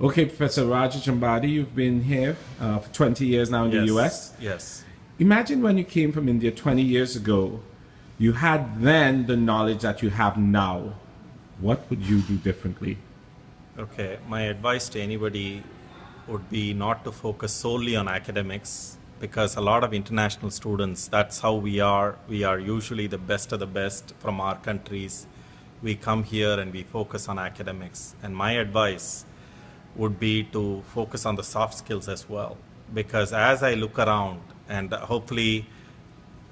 Okay, Professor Raja Chambadi, you've been here for 20 years now in the US. Yes, yes. Imagine when you came from India 20 years ago, you had then the knowledge that you have now. What would you do differently? Okay, my advice to anybody would be not to focus solely on academics because a lot of international students, that's how we are. We are usually the best of the best from our countries. We come here and we focus on academics. And my advice would be to focus on the soft skills as well. Because as I look around, and hopefully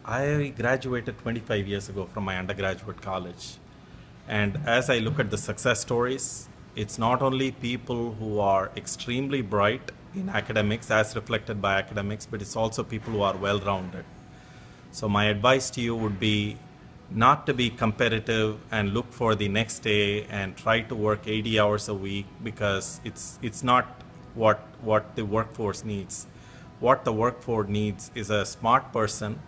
I graduated 25 years ago from my undergraduate college. And as I look at the success stories, it's not only people who are extremely bright in academics, as reflected by academics, but it's also people who are well rounded. So, my advice to you would be not to be competitive and look for the next day and try to work 80 hours a week because it's not what the workforce needs. What the workforce needs is a smart person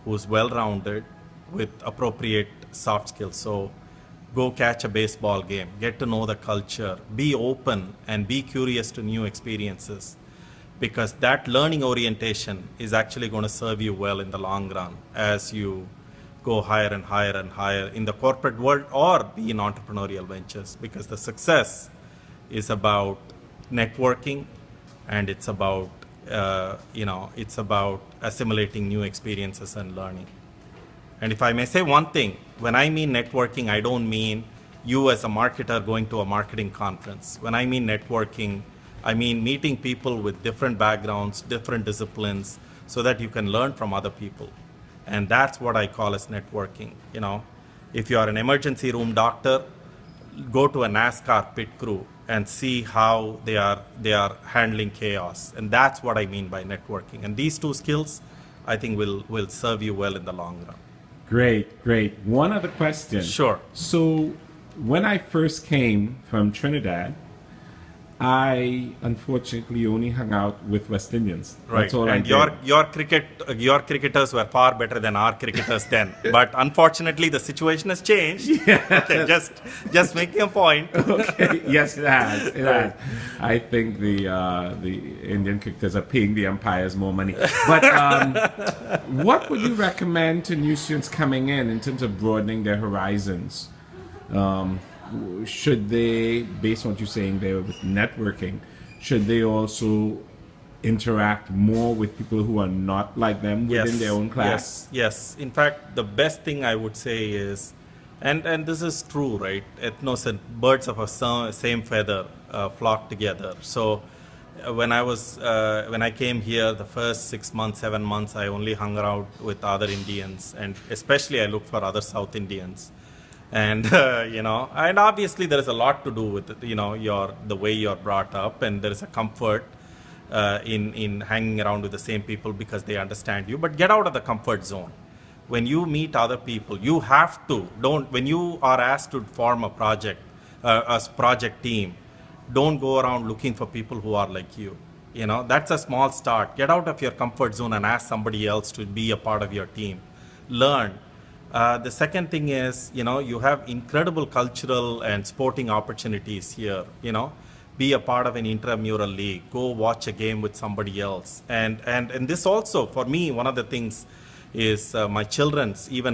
who's well-rounded with appropriate soft skills. So go catch a baseball game, get to know the culture, be open and be curious to new experiences because that learning orientation is actually going to serve you well in the long run as you go higher and higher and higher in the corporate world or be in entrepreneurial ventures because the success is about networking and it's about it's about assimilating new experiences and learning. And if I may say one thing, when I mean networking, I don't mean you as a marketer going to a marketing conference. When I mean networking, I mean meeting people with different backgrounds, different disciplines, so that you can learn from other people. And that's what I call as networking. You know, if you are an emergency room doctor, go to a NASCAR pit crew and see how they are handling chaos. And that's what I mean by networking. And these two skills, I think, will serve you well in the long run. Great, great. One other question. Sure. So, when I first came from Trinidad, I unfortunately only hung out with West Indians. Right. That's all and I did. your cricketers were far better than our cricketers then. But unfortunately, the situation has changed. Yeah. Okay, just making a point. Okay. Yes, it has. It has. I think the Indian cricketers are paying the umpires more money. But what would you recommend to new students coming in terms of broadening their horizons? Should they, based on what you're saying there with networking, should they also interact more with people who are not like them within their own class? Yes. In fact, the best thing I would say is, and this is true, right? Ethnos and birds of a same feather flock together. So when I came here, the first 6 months, 7 months, I only hung out with other Indians, and especially I looked for other South Indians. And and obviously there is a lot to do with the way you're brought up, and there is a comfort in hanging around with the same people because they understand you. But get out of the comfort zone. When you meet other people, you have to when you are asked to form a project, project team, don't go around looking for people who are like you. That's a small start. Get out of your comfort zone and ask somebody else to be a part of your team. Learn. The second thing is, you have incredible cultural and sporting opportunities here. Be a part of an intramural league. Go watch a game with somebody else. And this also, for me, one of the things is my children's even